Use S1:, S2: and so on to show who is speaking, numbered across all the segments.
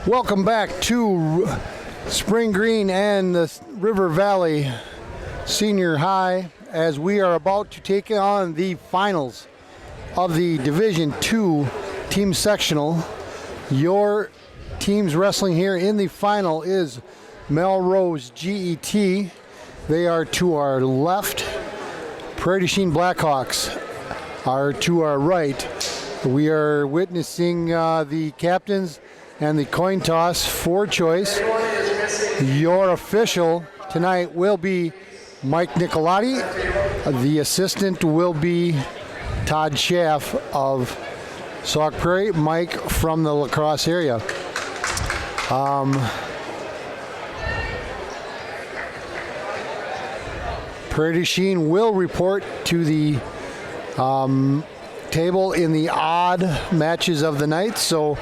S1: Welcome back to Spring Green and the River Valley Senior High as we are about to take on the finals of the Division II Team Sectional. Your teams wrestling here in the final is Melrose G.E.T. They are to our left. Prairie Chien Blackhawks are to our right. We are witnessing the captains and the coin toss for choice. Your official tonight will be Mike Nicolati. The assistant will be Todd Schaff of Sauk Prairie, Mike from the La Crosse area. Prairie Chien will report to the table in the odd matches of the night, so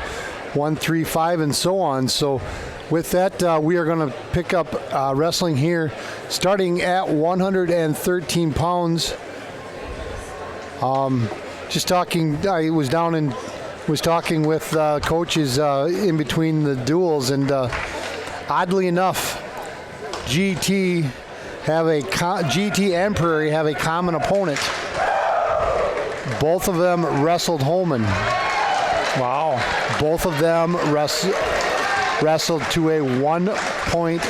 S1: 1, 3, 5, and so on. So with that, we are going to pick up wrestling here, starting at 113 pounds. Just talking, I was down and was talking with coaches in between the duels, and oddly enough, GT and Prairie have a common opponent. Both of them wrestled Holman.
S2: Wow.
S1: Both of them wrestled to a 1-point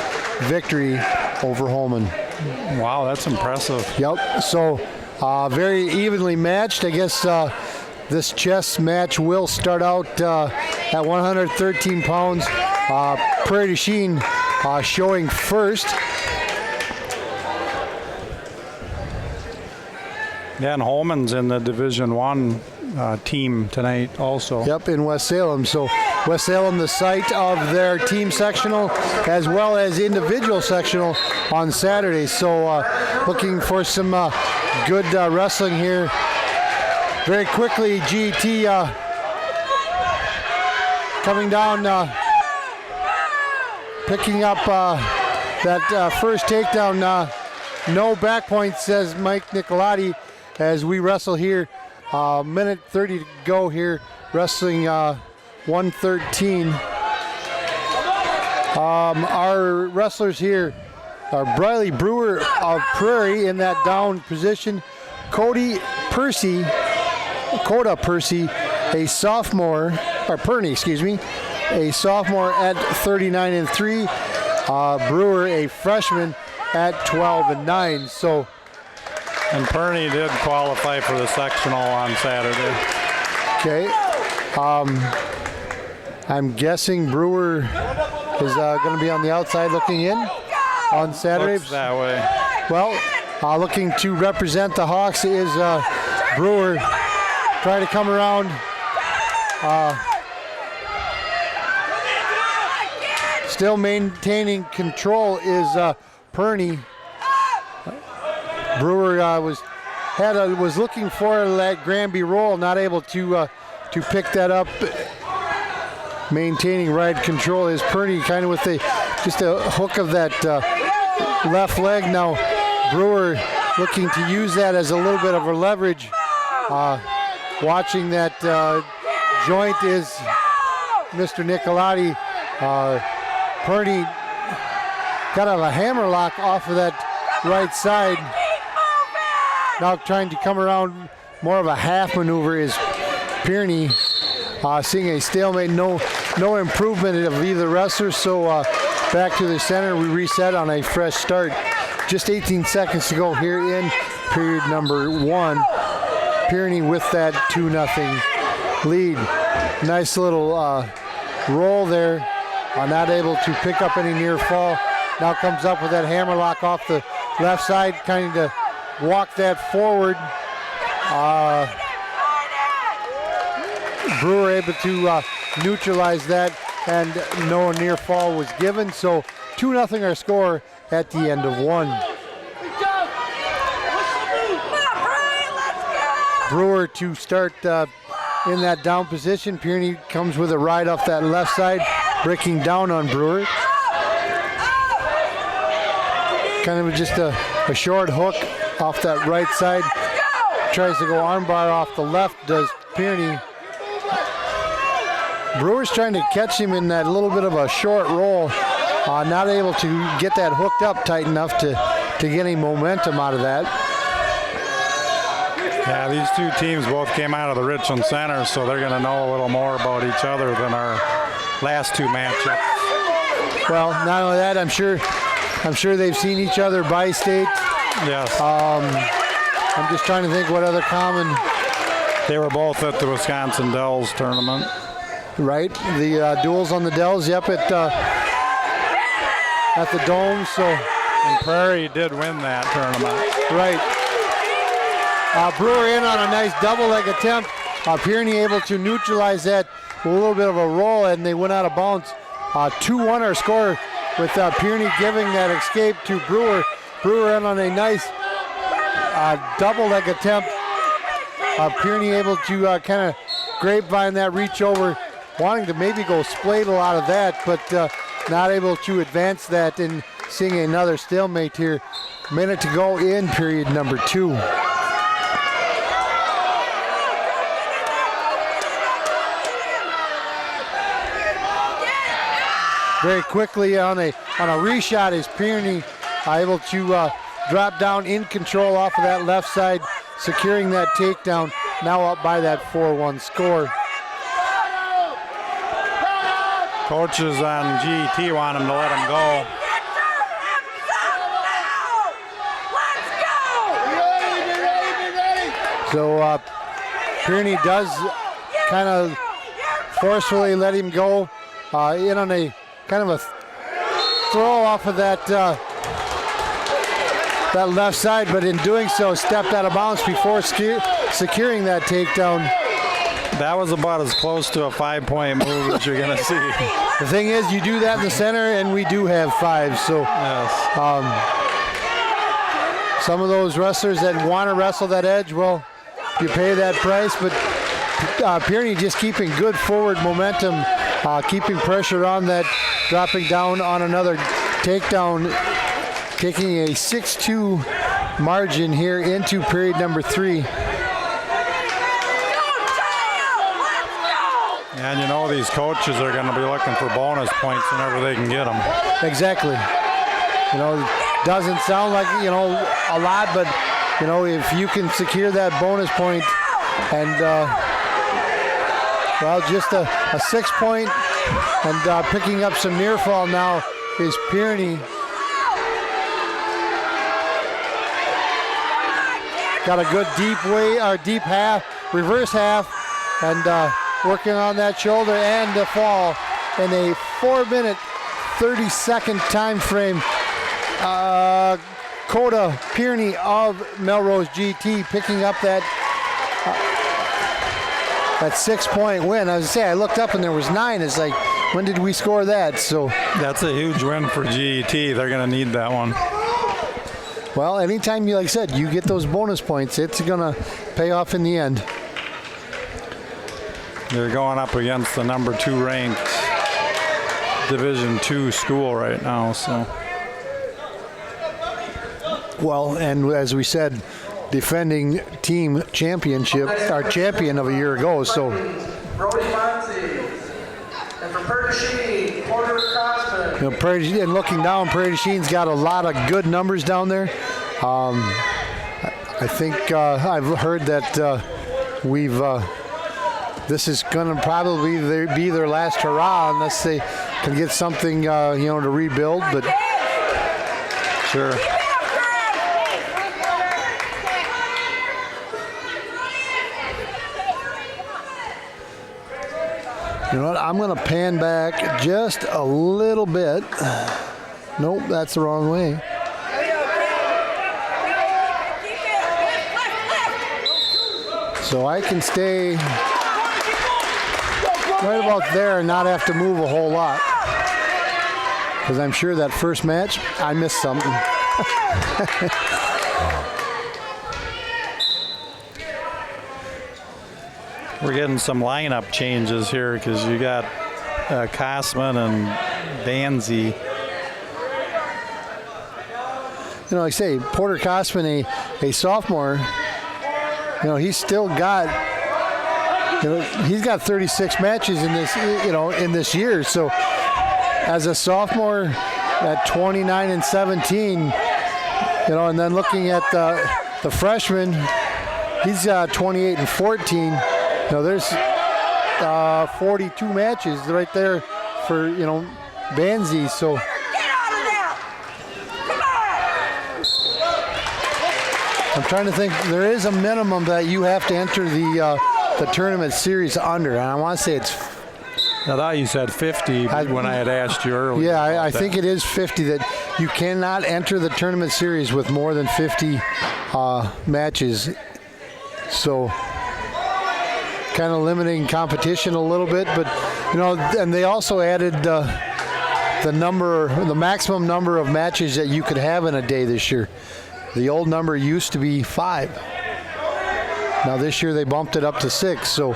S1: victory over Holman.
S2: Wow, that's impressive.
S1: Yep. So very evenly matched. I guess this chess match will start out at 113 pounds. Prairie Chien showing first.
S2: Yeah, and Holman's in the Division I team tonight also.
S1: Yep, in West Salem. So West Salem, the site of their team sectional as well as individual sectional on Saturday. So looking for some good wrestling here. Very quickly, GT coming down, picking up that first takedown. No back point, says Mike Nicolati, as we wrestle here. Minute 30 to go here, wrestling 113. Our wrestlers here are Briley Brewer of Prairie in that down position. Coda Percy, a sophomore, or Perney, excuse me, a sophomore at 39-3. Brewer, a freshman at 12-9. So.
S2: And Perney did qualify for the sectional on Saturday.
S1: Okay. I'm guessing Brewer is going to be on the outside looking in on Saturday.
S2: Looks that way.
S1: Well, looking to represent the Hawks is Brewer. Trying to come around. Still maintaining control is Perney. Brewer was looking for that Granby roll, not able to pick that up. Maintaining right control is Perney, kind of with just a hook of that left leg. Now Brewer looking to use that as a little bit of a leverage. Watching that joint is Mr. Nicolati. Perney got a hammerlock off of that right side. Now trying to come around, more of a half maneuver is Perney. Seeing a stalemate, no improvement of either wrestler. So back to the center, we reset on a fresh start. Just 18 seconds to go here in period number 1. Perney with that 2-0 lead. Nice little roll there. Not able to pick up any near fall. Now comes up with that hammerlock off the left side, kind of walk that forward. Brewer able to neutralize that, and no near fall was given. So 2-0 our score at the end of 1. Brewer to start in that down position. Perney comes with a ride off that left side, breaking down on Brewer. Kind of just a short hook off that right side. Tries to go armbar off the left, does Perney. Brewer's trying to catch him in that little bit of a short roll, not able to get that hooked up tight enough to get any momentum out of that.
S2: Yeah, these two teams both came out of the Richland Center, so they're going to know a little more about each other than our last two matchups.
S1: Well, not only that, I'm sure they've seen each other by state.
S2: Yes.
S1: I'm just trying to think what other common.
S2: They were both at the Wisconsin Dells tournament.
S1: Right, the duels on the Dells. Yep, at the Dome. So.
S2: And Prairie did win that tournament.
S1: Right. Brewer in on a nice double leg attempt. Prairie able to neutralize that with a little bit of a roll, and they went out of bounds. 2-1 our score, with Prairie giving that escape to Brewer. Brewer in on a nice double leg attempt. Prairie able to kind of grapevine that reach over, wanting to maybe go spladle out of that, but not able to advance that, and seeing another stalemate here. Minute to go in period number 2. Very quickly on a reshot is Prairie able to drop down in control off of that left side, securing that takedown, now up by that 4-1 score.
S2: Coaches on G.E.T. want him to let him go.
S1: So Prairie does kind of forcefully let him go in on a kind of a throw off of that left side, but in doing so stepped out of bounds before securing that takedown.
S2: That was about as close to a 5-point move as you're going to see.
S1: The thing is, you do that in the center, and we do have 5. So
S2: yes.
S1: Some of those wrestlers that want to wrestle that edge, well, you pay that price. But Prairie just keeping good forward momentum, keeping pressure on that, dropping down on another takedown, taking a 6-2 margin here into period number 3.
S2: And you know these coaches are going to be looking for bonus points whenever they can get them.
S1: Exactly. You know, doesn't sound like, you know, a lot, but, you know, if you can secure that bonus point and, well, just a 6-point and picking up some near fall now is Prairie. Got a good deep half, reverse half, and working on that shoulder and the fall in a 4-minute, 30-second time frame. Coda Prairie of Melrose G.E.T. picking up that 6-point win. I was gonna say, I looked up and there was 9. It's like, when did we score that? So
S2: that's a huge win for G.E.T. They're going to need that one.
S1: Well, anytime you, like I said, you get those bonus points, it's gonna pay off in the end.
S2: They're going up against the number 2 ranked Division II school right now, so.
S1: Well, and as we said, defending team championship, our champion of a year ago, so. You know, Prairie, and looking down, Prairie Chien's got a lot of good numbers down there. I think I've heard that this is going to probably be their last hurrah unless they can get something, you know, to rebuild. But sure. You know what? I'm going to pan back just a little bit. Nope, that's the wrong way. So I can stay right about there and not have to move a whole lot. Because I'm sure that first match, I missed something.
S2: We're getting some lineup changes here because you got Kosman and Danzy.
S1: You know, like I say, Porter Kosman, a sophomore, you know, he's still got he's got 36 matches in this, in this year. So as a sophomore at 29 and 17, and then looking at the freshman, he's 28 and 14. There's 42 matches right there for Banzi. So I'm trying to think. There is a minimum that you have to enter the tournament series under, and I want to say it's.
S2: I thought you said 50 when I had asked you earlier.
S1: Yeah, I think it is 50 that you cannot enter the tournament series with more than 50 matches. So kind of limiting competition a little bit, but and they also added the maximum number of matches that you could have in a day this year. The old number used to be 5. Now this year they bumped it up to 6. So.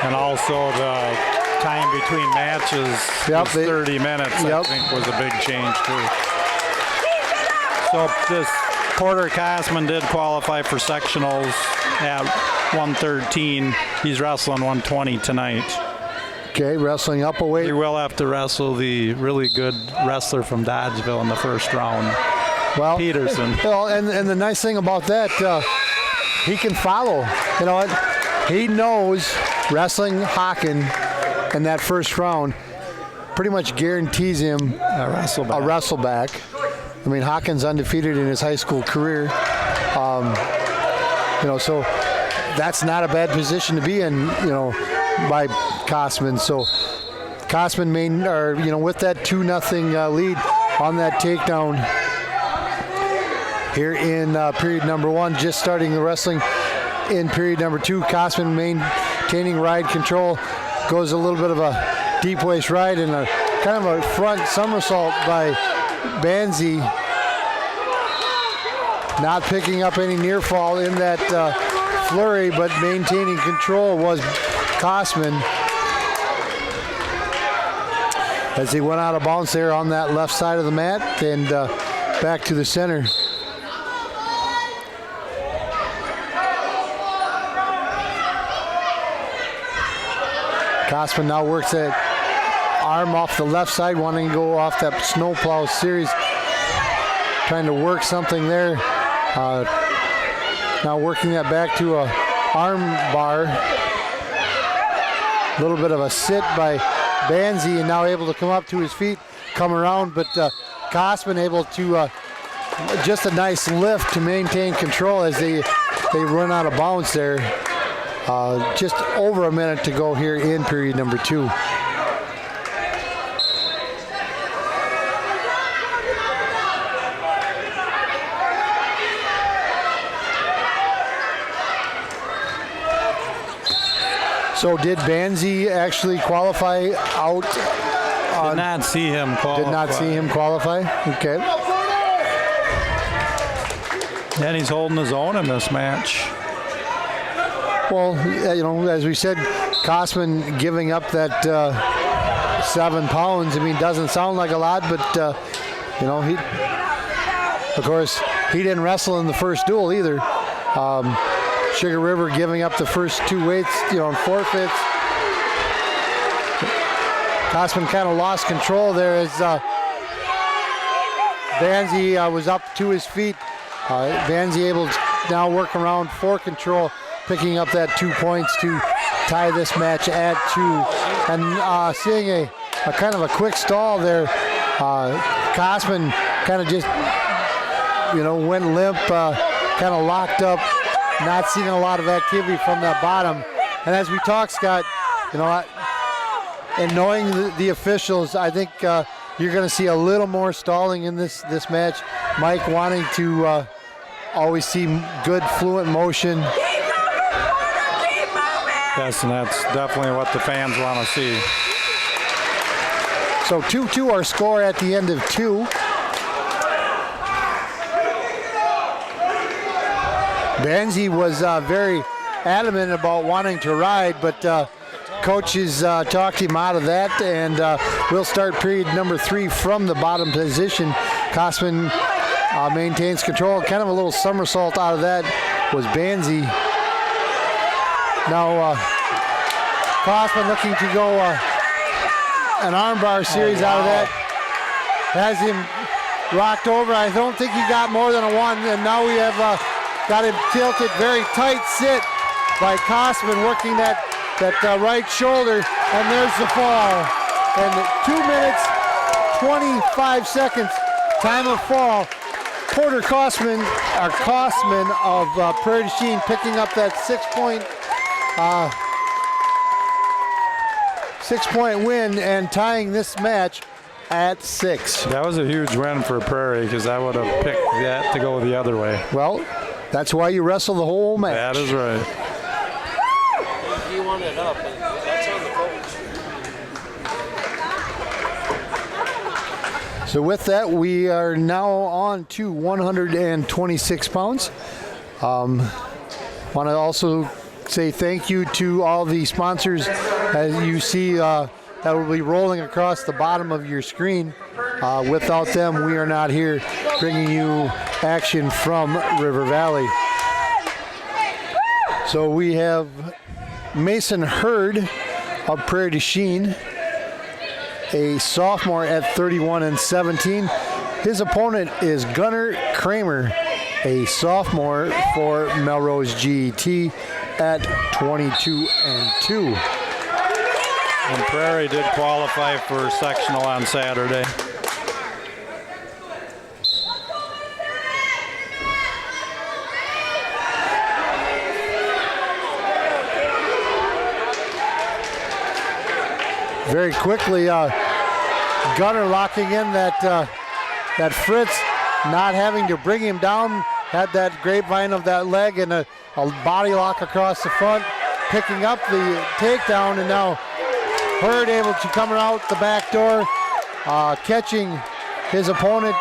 S2: And also the time between matches was 30 minutes, I think, was a big change, too. So this Porter Cosman did qualify for sectionals at 113. He's wrestling 120 tonight.
S1: Okay, wrestling up a weight.
S2: He will have to wrestle the really good wrestler from Dodgeville in the first round, Peterson.
S1: Well, and the nice thing about that, he can follow. He knows wrestling Hawken in that first round pretty much guarantees him a wrestle back. I mean, Hawken's undefeated in his high school career. So that's not a bad position to be in, by Cosman. So Cosman with that 2-0 lead on that takedown here in period number 1, just starting the wrestling in period number 2. Cosman maintaining ride control, goes a little bit of a deep waist ride and a kind of a front somersault by Banzi. Not picking up any near fall in that flurry, but maintaining control was Cosman as he went out of bounds there on that left side of the mat and back to the center. Cosman now works that arm off the left side, wanting to go off that snowplow series, trying to work something there. Now working that back to a arm bar. A little bit of a sit by Banzi, and now able to come up to his feet, come around, but Cosman able to just a nice lift to maintain control as they run out of bounds there. Just over a minute to go here in period number 2. So did Banzi actually qualify out?
S2: Did not see him qualify.
S1: Did not see him qualify? Okay.
S2: And he's holding his own in this match.
S1: Well, as we said, Cosman giving up that 7 pounds. I mean, doesn't sound like a lot, but he, of course, he didn't wrestle in the first duel either. Sugar River giving up the first 2 weights, on forfeits. Cosman kind of lost control there as Banzi was up to his feet. Banzi able to now work around for control, picking up that 2 points to tie this match at 2. And seeing a kind of a quick stall there, Cosman kind of just, went limp, kind of locked up, not seeing a lot of activity from that bottom. And as we talk, Scott, and knowing the officials, I think you're going to see a little more stalling in this match. Mike wanting to always see good, fluent motion.
S2: Yes, and that's definitely what the fans want to see.
S1: So 2-2 our score at the end of 2. Banzi was very adamant about wanting to ride, but coaches talked him out of that, and we'll start period number 3 from the bottom position. Cosman maintains control. Kind of a little somersault out of that was Banzi. Now Kossman looking to go an armbar series out of that. Has him rocked over. I don't think he got more than a one, and now we have got him tilted. Very tight sit by Kossman, working that right shoulder, and there's the fall. And 2 minutes, 25 seconds, time of fall. Porter Kossman of Prairie Chien picking up that 6-point win and tying this match at 6.
S2: That was a huge win for Prairie, because I would have picked that to go the other way.
S1: Well, that's why you wrestle the whole match.
S2: That is right.
S3: He won it up, and that's on the coach.
S1: So with that, we are now on to 126 pounds. Want to also say thank you to all the sponsors, as you see that will be rolling across the bottom of your screen. Without them, we are not here bringing you action from River Valley. So we have Mason Hurd of Prairie du Chien, a sophomore at 31-17. His opponent is Gunnar Kramer, a sophomore for Melrose G.E.T. at 22-2.
S2: And Prairie did qualify for sectional on Saturday.
S1: Very quickly, Gunnar locking in that Fritz, not having to bring him down, had that grapevine of that leg and a body lock across the front, picking up the takedown, and now Hurd able to come out the back door, catching his opponent,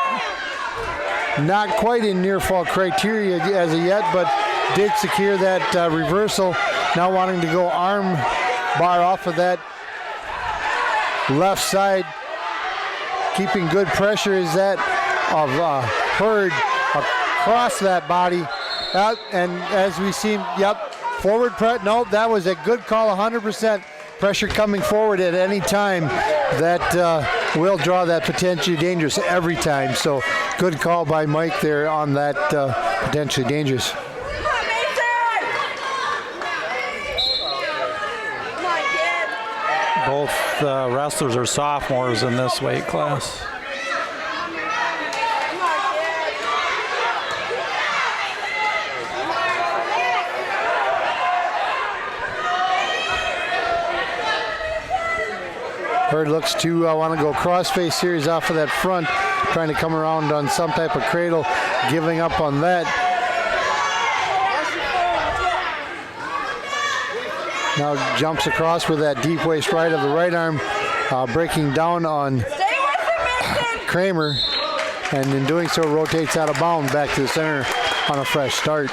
S1: not quite in near fall criteria as of yet, but did secure that reversal. Now wanting to go arm bar off of that left side, keeping good pressure is that of Hurd across that body. And as we see, forward press. Nope, that was a good call, 100%. Pressure coming forward at any time. That will draw that potentially dangerous every time. So good call by Mike there on that potentially dangerous.
S2: Both wrestlers are sophomores in this weight class.
S1: Hurd looks to want to go crossface series off of that front, trying to come around on some type of cradle, giving up on that. Now jumps across with that deep waist right of the right arm, breaking down on Kramer, and in doing so rotates out of bounds back to the center on a fresh start.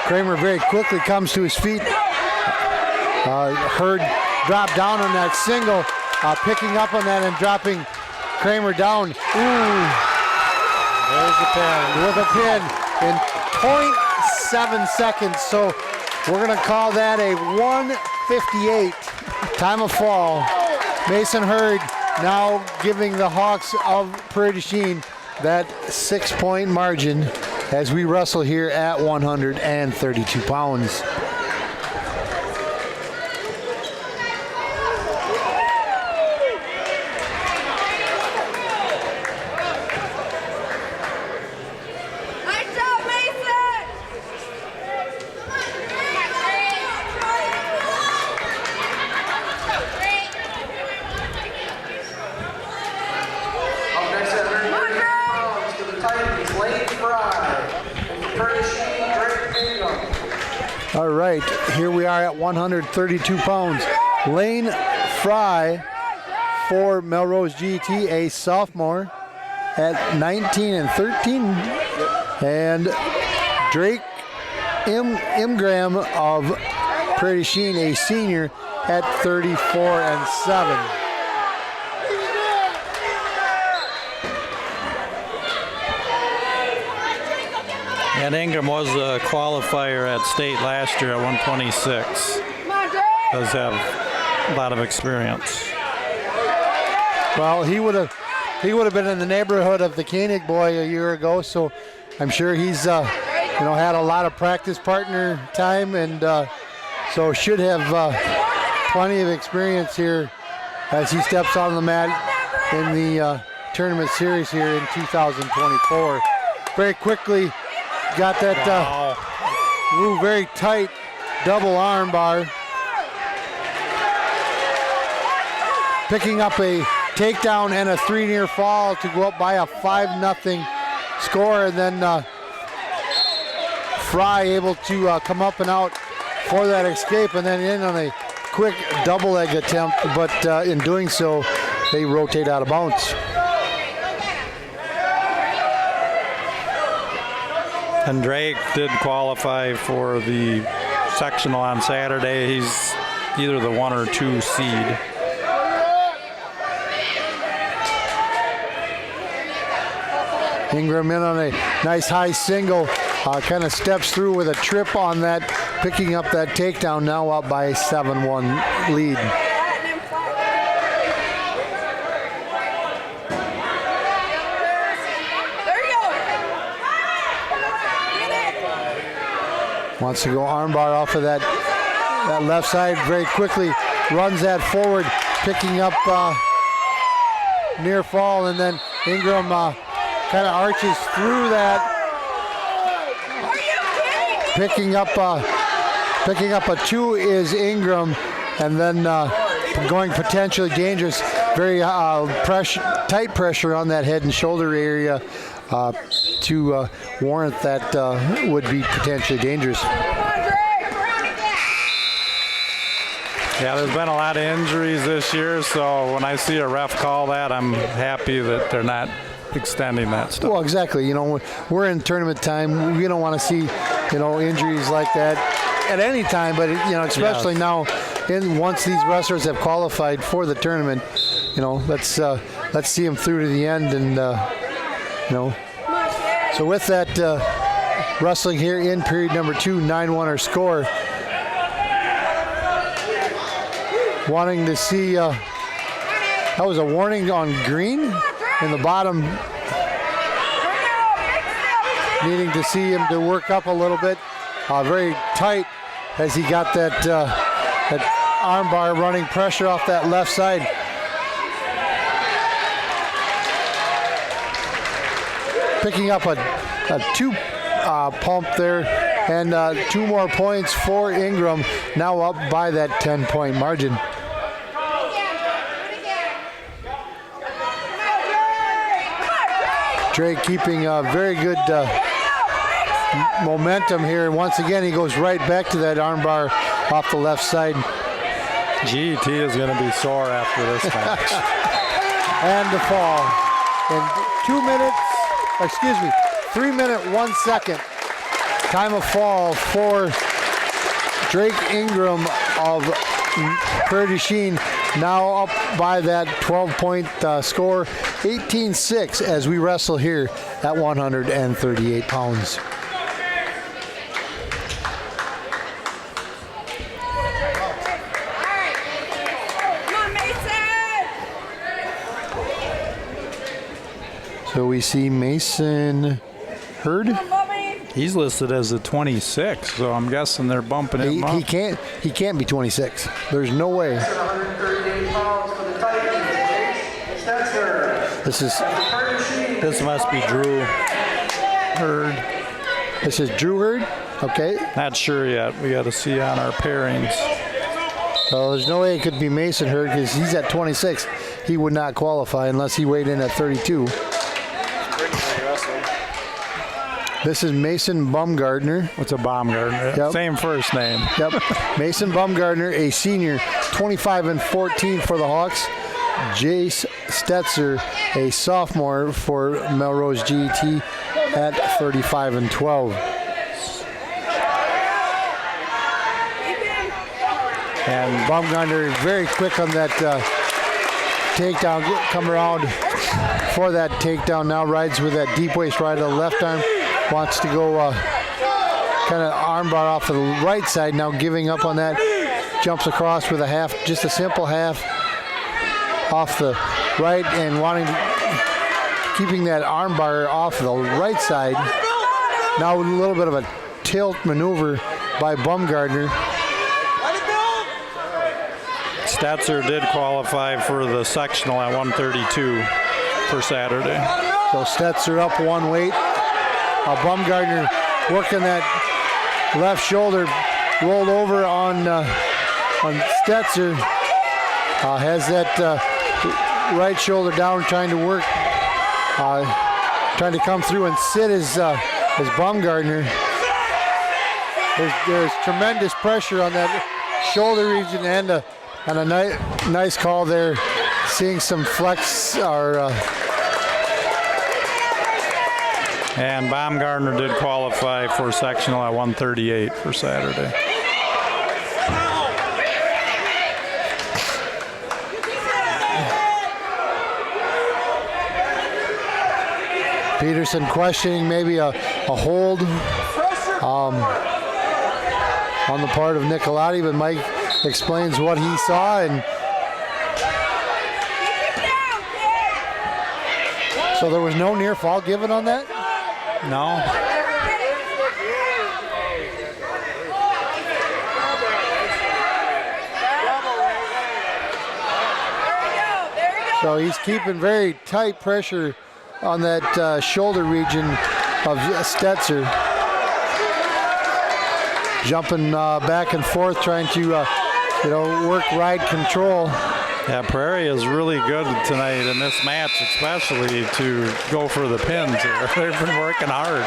S1: Kramer very quickly comes to his feet. Hurd dropped down on that single, picking up on that and dropping Kramer down. Ooh.
S2: There's the pin.
S1: With a pin in 0.7 seconds. So we're going to call that a 1:58 time of fall. Mason Hurd now giving the Hawks of Prairie du Chien that 6-point margin as we wrestle here at 132 pounds. All right, here we are at 132 pounds. Lane Fry for Melrose G.E.T, a sophomore at 19-13. And Drake Imgram of Prairie du Chien, a senior, at 34-7.
S2: And Ingram was a qualifier at state last year at 126. Does have a lot of experience.
S1: Well, he would have been in the neighborhood of the Koenig boy a year ago, so I'm sure he's had a lot of practice partner time, and so should have plenty of experience here as he steps on the mat in the tournament series here in 2024. Very quickly got that very tight double arm bar. Picking up a takedown and a 3 near fall to go up by a 5-0 score, and then Fry able to come up and out for that escape, and then in on a quick double leg attempt, but in doing so, they rotate out of bounds.
S2: And Drake did qualify for the sectional on Saturday. He's either the 1 or 2 seed.
S1: Ingram in on a nice high single, kind of steps through with a trip on that, picking up that takedown, now up by a 7-1 lead. Wants to go armbar off of that left side very quickly, runs that forward, picking up near fall, and then Ingram kind of arches through that, picking up a 2 is Ingram, and then going potentially dangerous. Very tight pressure on that head and shoulder area to warrant that would be potentially dangerous.
S2: Yeah, there's been a lot of injuries this year, so when I see a ref call that, I'm happy that they're not extending that stuff.
S1: Well, exactly. We're in tournament time. We don't want to see, injuries like that at any time, but especially now, once these wrestlers have qualified for the tournament, let's see them through to the end, and So with that, wrestling here in period number 2, 9-1 our score. Wanting to see, that was a warning on green in the bottom. Needing to see him to work up a little bit. Very tight as he got that arm bar running pressure off that left side. Picking up a 2 pump there, and 2 more points for Ingram, now up by that 10-point margin. Drake keeping a very good momentum here. Once again, he goes right back to that armbar off the left side.
S2: G.E.T. is going to be sore after this match.
S1: And the fall. In 3 minute 1 second. Time of fall for Drake Ingram of Prairie Chien, now up by that 12-point score, 18-6 as we wrestle here at 138 pounds. So we see Mason Hurd.
S2: He's listed as a 26, so I'm guessing they're bumping him up.
S1: He can't be 26. There's no way.
S2: This must be Drew Hurd.
S1: This is Drew Hurd. Okay.
S2: Not sure yet. We got to see on our pairings.
S1: So there's no way it could be Mason Hurd because he's at 26. He would not qualify unless he weighed in at 32. This is Mason Baumgartner.
S2: What's a Baumgartner?
S1: Yep.
S2: Same first name.
S1: Yep. Mason Baumgartner, a senior, 25-14 for the Hawks. Jace Stetzer, a sophomore for Melrose G.E.T. at 35-12. And Baumgartner very quick on that takedown, come around for that takedown. Now rides with that deep waist right of the left arm. Wants to go kind of armbar off of the right side. Now giving up on that. Jumps across with a half, just a simple half off the right and keeping that armbar off the right side. Now with a little bit of a tilt maneuver by Baumgartner.
S2: Stetzer did qualify for the sectional at 132 for Saturday.
S1: So Stetzer up one weight. Baumgartner working that left shoulder, rolled over on Stetzer. Has that right shoulder down, trying to work, trying to come through and sit as Baumgartner. There's tremendous pressure on that shoulder region, and a nice call there. Seeing some flex
S2: and Baumgartner did qualify for sectional at 138 for Saturday.
S1: Peterson questioning maybe a hold on the part of Nicolati, but Mike explains what he saw, and so there was no near fall given on that?
S2: No.
S1: So he's keeping very tight pressure on that shoulder region of Stetzer. Jumping back and forth, trying to work ride control.
S2: Yeah, Prairie is really good tonight in this match, especially to go for the pins here. They've been working hard.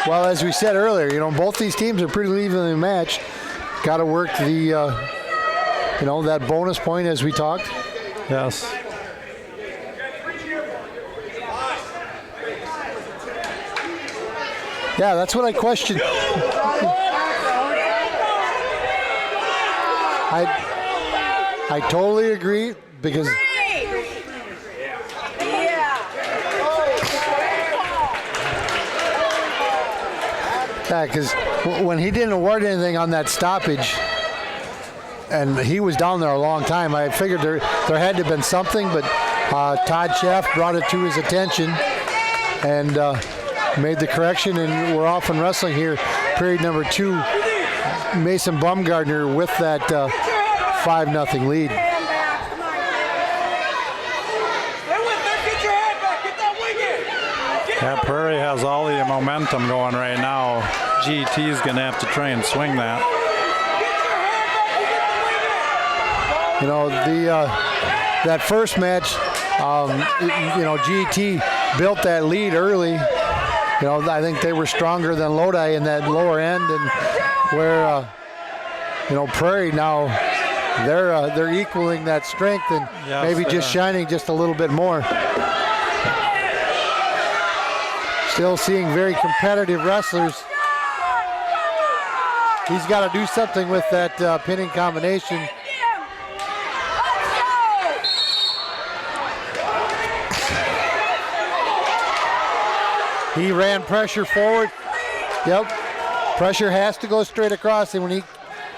S1: Well, as we said earlier, both these teams are pretty evenly matched. Got to work the, that bonus point as we talked.
S2: Yes.
S1: Yeah, that's what I questioned. I totally agree, because when he didn't award anything on that stoppage, and he was down there a long time, I figured there had to have been something, but Todd Schaff brought it to his attention and made the correction, and we're off and wrestling here. Period number 2, Mason Baumgartner with that 5-0 lead.
S2: Yeah, Prairie has all the momentum going right now. G.E.T. is going to have to try and swing that.
S1: That first match, G.E.T. built that lead early. I think they were stronger than Lodi in that lower end, and where Prairie now they're equaling that strength, and maybe just shining just a little bit more. Still seeing very competitive wrestlers. He's got to do something with that pinning combination. He ran pressure forward. Yep. Pressure has to go straight across, and when he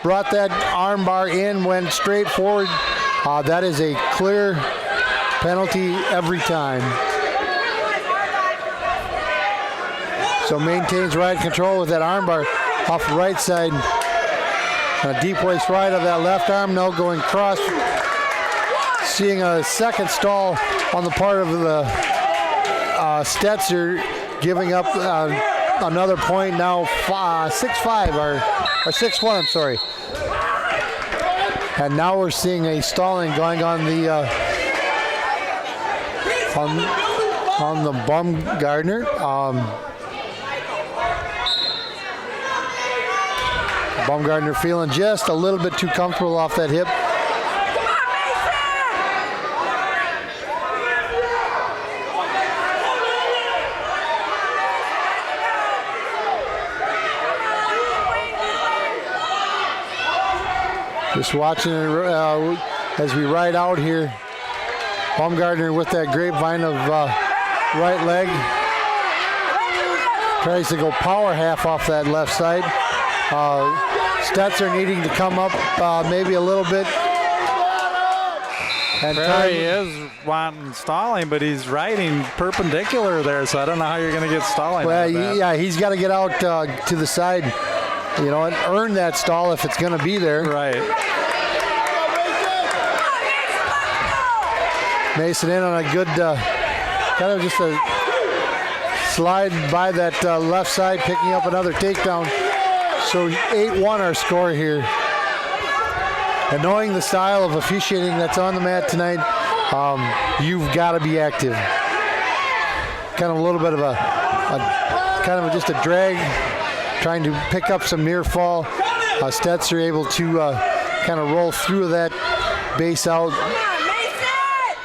S1: brought that arm bar in, went straight forward, that is a clear penalty every time. So maintains ride control with that arm bar off the right side. A deep waist right of that left arm, now going cross. Seeing a second stall on the part of the Stetzer, giving up another point now, 6-5 or 6-1, I'm sorry. And now we're seeing a stalling going on the on the Baumgartner. Baumgartner feeling just a little bit too comfortable off that hip. Just watching as we ride out here. Baumgartner with that grapevine of right leg. Tries to go power half off that left side. Stetzer needing to come up maybe a little bit. And
S2: Prairie is wanting stalling, but he's riding perpendicular there, so I don't know how you're going to get stalling.
S1: Well, yeah, he's got to get out to the side, you know, and earn that stall if it's going to be there.
S2: Right.
S1: Mason in on a good, kind of just a slide by that left side, picking up another takedown. So 8-1 our score here. And knowing the style of officiating that's on the mat tonight, you've got to be active. Kind of a little bit of just a drag, trying to pick up some near fall. Stetzer able to kind of roll through that base out,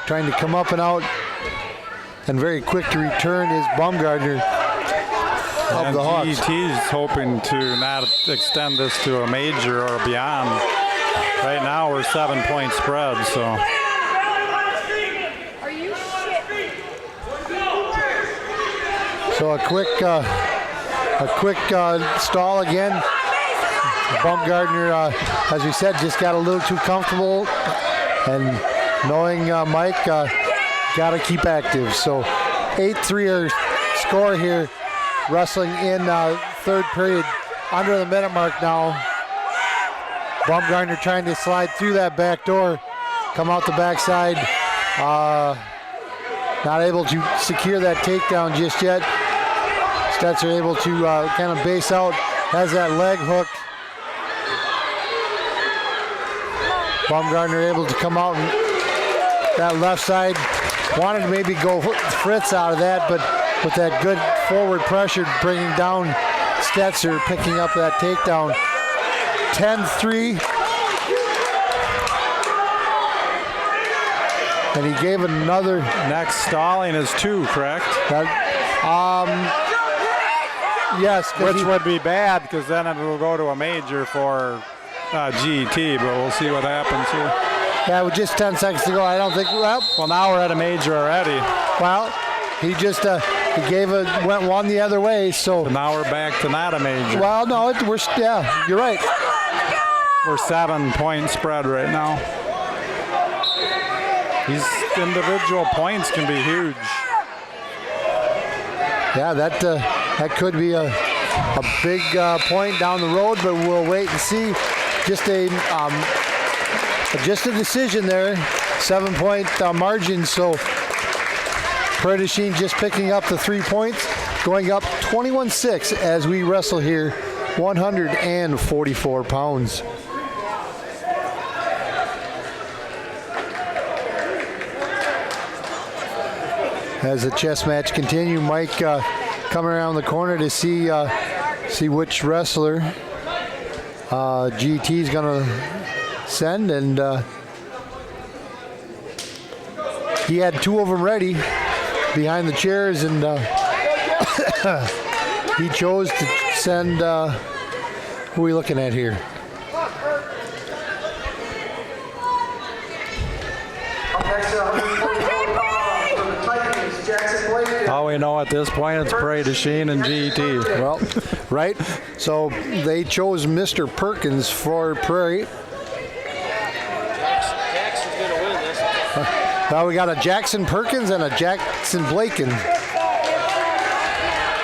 S1: trying to come up and out, and very quick to return is Baumgartner of the Hawks.
S2: G.E.T. is hoping to not extend this to a major or beyond. Right now we're 7-point spread, so.
S1: So a quick stall again. Baumgartner, as we said, just got a little too comfortable, and knowing Mike, got to keep active. So 8-3 score here, wrestling in third period, under the minute mark now. Baumgartner trying to slide through that back door, come out the backside. Not able to secure that takedown just yet. Stetzer able to kind of base out, has that leg hook. Baumgartner able to come out and that left side. Wanted to maybe go Fritz out of that, but with that good forward pressure bringing down Stetzer, picking up that takedown. 10-3. And he gave another.
S2: Next stalling is 2, correct?
S1: Yes.
S2: Which would be bad, because then it will go to a major for G.E.T, but we'll see what happens here.
S1: Yeah, with just 10 seconds to go, I don't think.
S2: Well, now we're at a major already.
S1: Well, he just went one the other way, so
S2: now we're back to not a major.
S1: Well, no, you're right.
S2: We're 7-point spread right now. These individual points can be huge.
S1: Yeah, that could be a big point down the road, but we'll wait and see. Just a decision there, 7-point margin. So Prairie just picking up the 3 points, going up 21-6 as we wrestle here, 144 pounds. As the chess match continue, Mike coming around the corner to see which wrestler G.E.T is going to send, and he had 2 of them ready behind the chairs, and he chose to send. Who are we looking at here?
S2: All we know at this point, it's Prairie, Chien, and G.E.T.
S1: Well, right. So they chose Mr. Perkins for Prairie.
S3: Jackson's going to win this.
S1: Now we got a Jackson Perkins and a Jackson Blaken.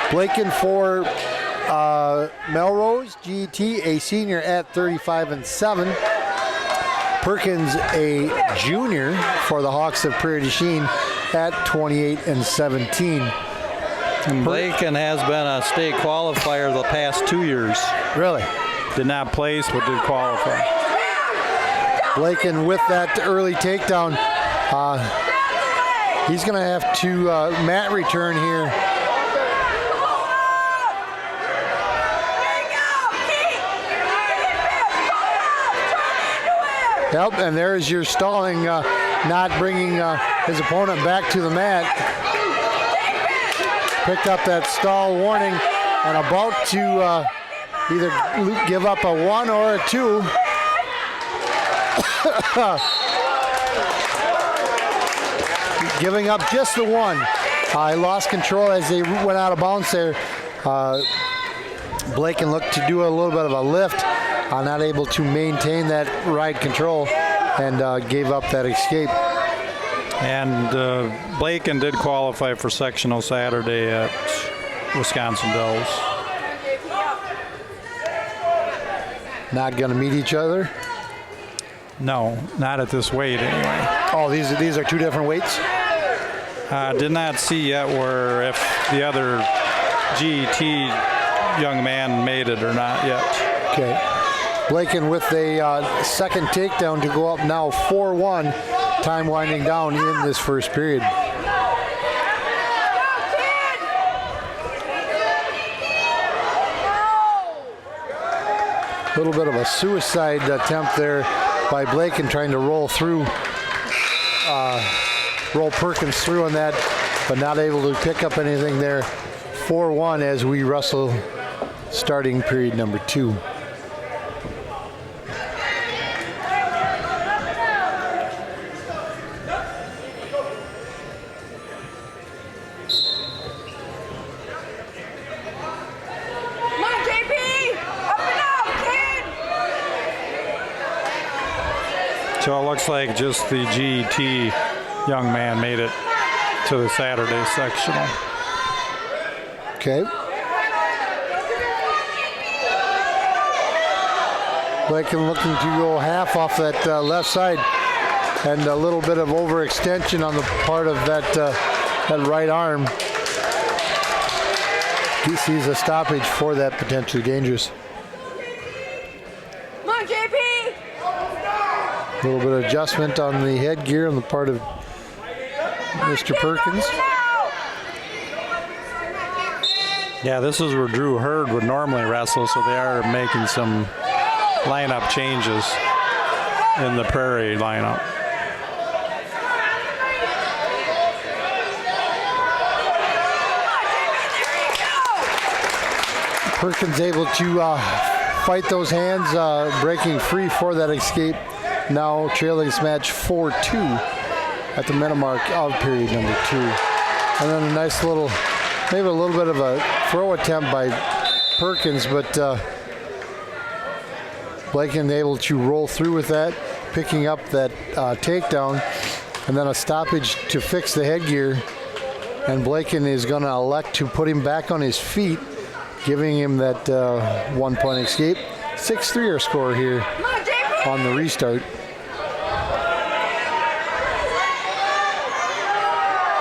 S1: Blaken for Melrose, G.E.T, a senior at 35-7. Perkins, a junior for the Hawks of Prairie du Chien at 28-17.
S4: And Blaken has been a state qualifier the past 2 years.
S1: Really?
S2: Did not place, but did qualify.
S1: Blaken with that early takedown. He's going to have to mat return here. Yep, and there's your stalling, not bringing his opponent back to the mat. Picked up that stall warning and about to either give up a 1 or a 2. Giving up just the one. He lost control as they went out of bounds there. Blaken looked to do a little bit of a lift, not able to maintain that ride control, and gave up that escape.
S2: And Blaken did qualify for sectional Saturday at Wisconsin Dells.
S1: Not going to meet each other?
S2: No, not at this weight anyway.
S1: Oh, these are two different weights?
S2: Did not see yet where if the other G.E.T. young man made it or not yet.
S1: Okay. Blaken with a second takedown to go up now 4-1. Time winding down in this first period. A little bit of a suicide attempt there by Blaken, trying to roll Perkins through on that, but not able to pick up anything there. 4-1 as we wrestle starting period number 2.
S2: So it looks like just the G.E.T. young man made it to the Saturday sectional.
S1: Okay. Blaken looking to go half off that left side, and a little bit of overextension on the part of that right arm. He sees a stoppage for that, potentially dangerous.
S5: Come on, JP!
S1: A little bit of adjustment on the headgear on the part of Mr. Perkins.
S2: Yeah, this is where Drew Hurd would normally wrestle, so they are making some lineup changes in the Prairie lineup.
S1: Perkins able to fight those hands, breaking free for that escape. Now trailing this match 4-2 at the minute mark of period number 2. And then a nice little, maybe a little bit of a throw attempt by Perkins, but Blaken able to roll through with that, picking up that takedown, and then a stoppage to fix the headgear. And Blaken is going to elect to put him back on his feet, giving him that 1-point escape. 6-3 our score here on the restart.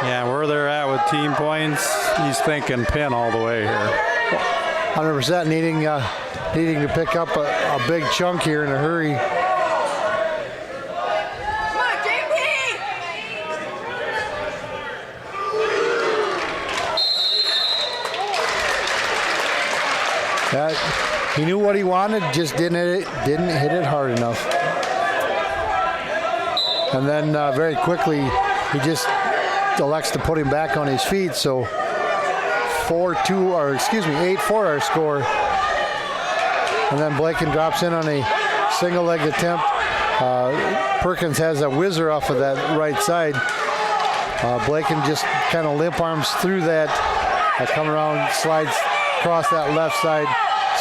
S2: Yeah, where they're at with team points, he's thinking pin all the way here.
S1: 100% needing to pick up a big chunk here in a hurry.
S5: Come on, JP!
S1: He knew what he wanted, just didn't hit it hard enough. And then very quickly, he just elects to put him back on his feet. So 8-4 our score. And then Blaken drops in on a single leg attempt. Perkins has a whizzer off of that right side. Blaken just kind of limp arms through that, come around, slides across that left side,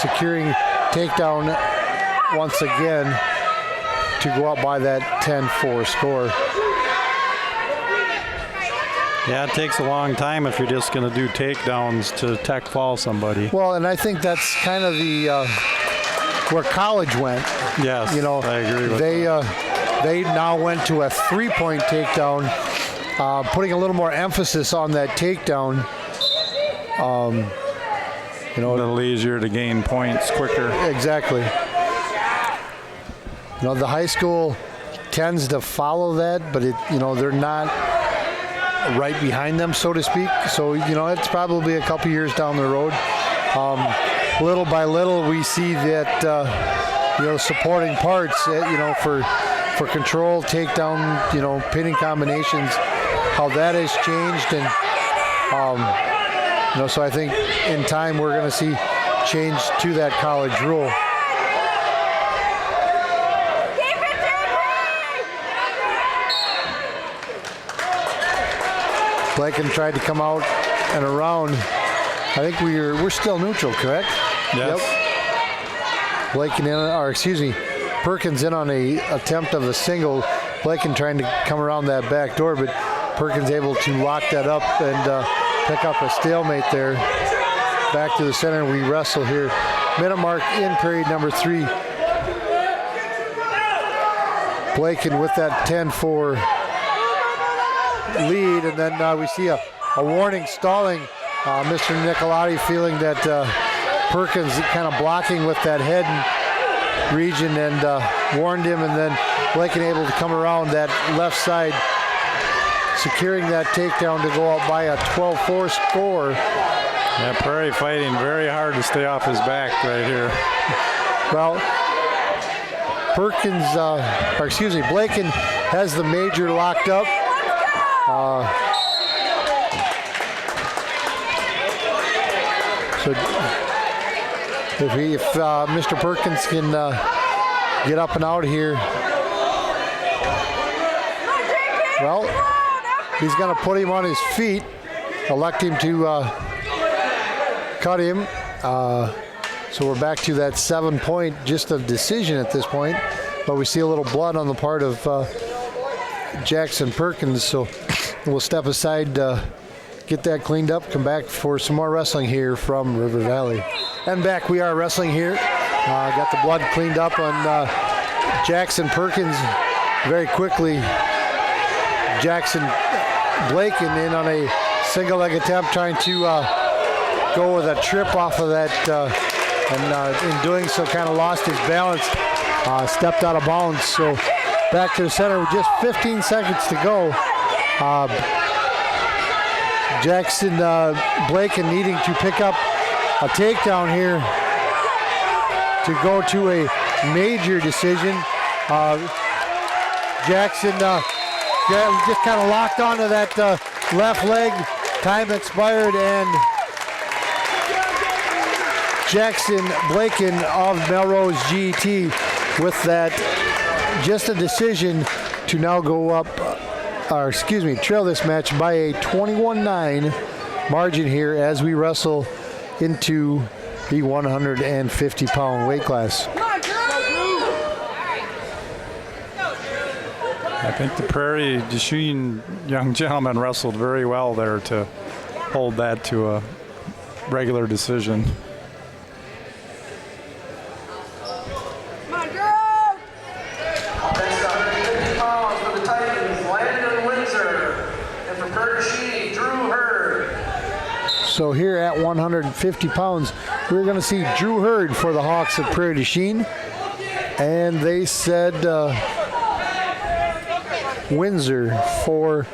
S1: securing takedown once again to go up by that 10-4 score.
S2: Yeah, it takes a long time if you're just going to do takedowns to tech fall somebody.
S1: Well, and I think that's kind of the where college went.
S2: Yes,
S1: you know,
S2: I agree with
S1: they
S2: that.
S1: They now went to a 3-point takedown, putting a little more emphasis on that takedown.
S2: You know, a little easier to gain points quicker.
S1: Exactly. You know, the high school tends to follow that, but they're not right behind them, so to speak. So, it's probably a couple years down the road. Little by little, we see that, supporting parts, for control, takedown, pinning combinations, how that has changed. And, so I think in time we're going to see change to that college rule.
S5: Keep it, JP!
S1: Blaken tried to come out and around. I think we're still neutral, correct?
S2: Yes.
S1: Yep. Blaken in, or excuse me, Perkins in on a attempt of a single. Blaken trying to come around that back door, but Perkins able to lock that up and pick up a stalemate there. Back to the center, we wrestle here. Minute mark in period number 3. Blaken with that 10-4 lead, and then we see a warning stalling. Mr. Nicolati feeling that Perkins kind of blocking with that head region and warned him, and then Blaken able to come around that left side, securing that takedown to go up by a 12-4 score.
S2: Yeah, Prairie fighting very hard to stay off his back right here.
S1: Well, Perkins, or excuse me, Blaken has the major locked up. So if Mr. Perkins can get up and out here, well, he's going to put him on his feet, elect him to cut him. So we're back to that 7-point, just a decision at this point, but we see a little blood on the part of Jackson Perkins, so we'll step aside, get that cleaned up, come back for some more wrestling here from River Valley. And back we are wrestling here. Got the blood cleaned up on Jackson Perkins very quickly. Jackson Blaken in on a single leg attempt, trying to go with a trip off of that, and in doing so kind of lost his balance, stepped out of bounds. So back to the center with just 15 seconds to go. Jackson Blaken needing to pick up a takedown here to go to a major decision. Jackson just kind of locked onto that left leg. Time expired, and Jackson Blaken of Melrose G.E.T. with that, just a decision to now go up, or excuse me, trail this match by a 21-9 margin here as we wrestle into the 150-pound weight class.
S2: I think the Prairie Chien young gentleman wrestled very well there to hold that to a regular decision.
S1: So here at 150 pounds, we're going to see Drew Hurd for the Hawks of Prairie du Chien. And they said Windsor for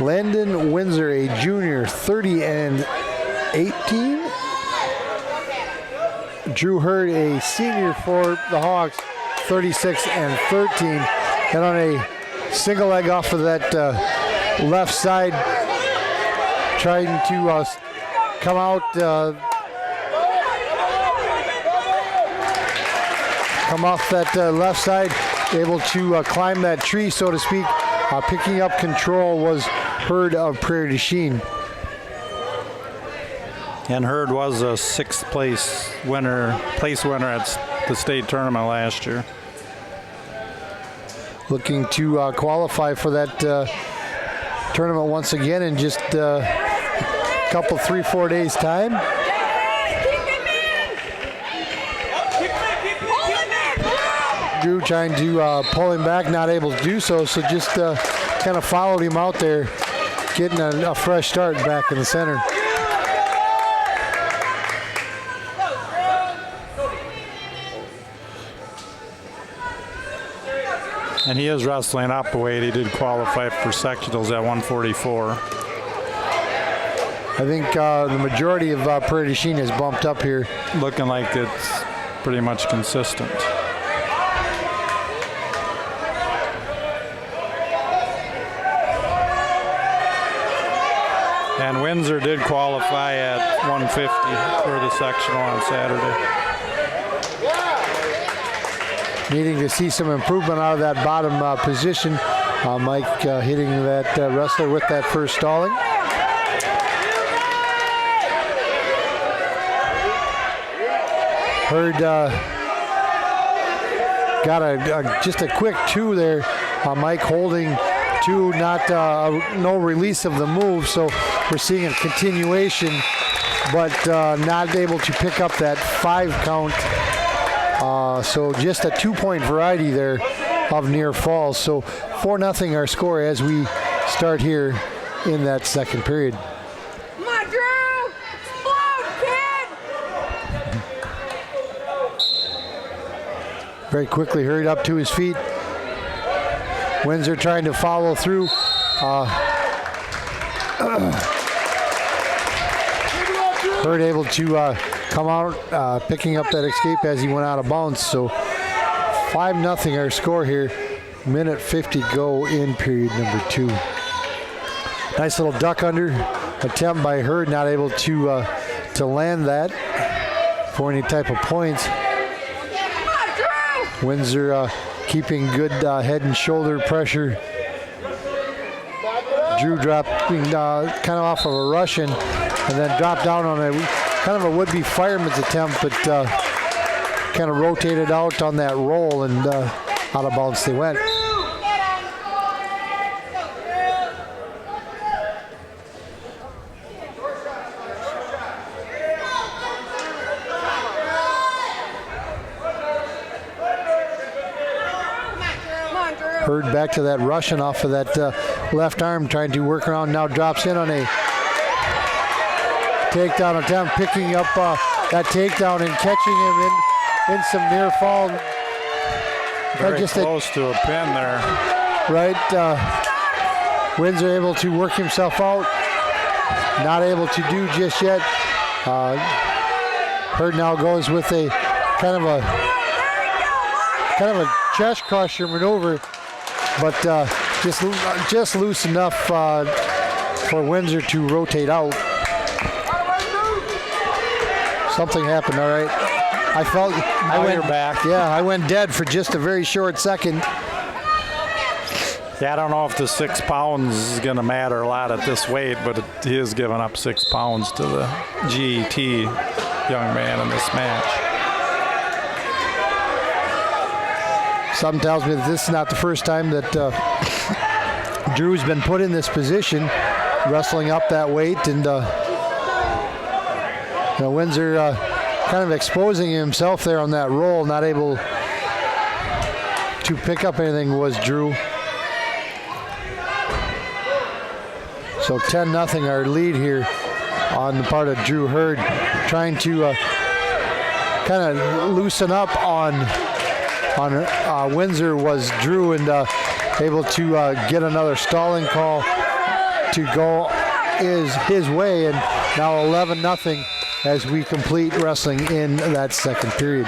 S1: Landon Windsor, a junior, 30-18. Drew Hurd, a senior for the Hawks, 36-13. And on a single leg off of that left side, trying to come out, come off that left side, able to climb that tree, so to speak. Picking up control was Hurd of Prairie du Chien.
S2: And Hurd was a 6th place winner at the state tournament last year.
S1: Looking to qualify for that tournament once again in just couple, 3-4 days time. Drew trying to pull him back, not able to do so, so just kind of followed him out there, getting a fresh start back in the center.
S2: And he is wrestling up a weight. He did qualify for sectionals at 144.
S1: I think the majority of Prairie du Chien is bumped up here.
S2: Looking like it's pretty much consistent. And Windsor did qualify at 150 for the sectional on Saturday. Needing
S1: to see some improvement out of that bottom position. Mike hitting that wrestler with that first stalling. Hurd got just a quick 2 there. Mike holding 2, not no release of the move, so we're seeing a continuation, but not able to pick up that 5 count. So just a 2-point variety there of near falls. So 4-0 our score as we start here in that second period.
S5: Come on, Drew! Explode, kid!
S1: Very quickly hurried up to his feet. Windsor trying to follow through. Hurd able to come out, picking up that escape as he went out of bounds. So 5-0 our score here. Minute 50 go in period number 2. Nice little duck under attempt by Hurd, not able to land that for any type of points. Windsor keeping good head and shoulder pressure. Drew dropping kind of off of a Russian and then dropped down on a kind of a would-be fireman's attempt, but kind of rotated out on that roll and out of bounds they went. Hurd back to that Russian off of that left arm, trying to work around, now drops in on a takedown attempt, picking up that takedown and catching him in some near fall.
S2: Very just close to a pin there.
S1: Right. Windsor able to work himself out. Not able to do just yet. Hurd now goes with a kind of a chest crusher maneuver, but just loose enough for Windsor to rotate out. Something happened, all right. I felt I went back. Yeah, I went dead for just a very short second.
S2: Yeah, I don't know if the 6 pounds is going to matter a lot at this weight, but he is giving up 6 pounds to the G.E.T. young man in this match.
S1: Something tells me that this is not the first time that Drew's been put in this position, wrestling up that weight, and Windsor kind of exposing himself there on that roll, not able to pick up anything was Drew. So 10-0 our lead here on the part of Drew Hurd, trying to kind of loosen up on Windsor was Drew, and able to get another stalling call to go his way, and now 11-0 as we complete wrestling in that second period.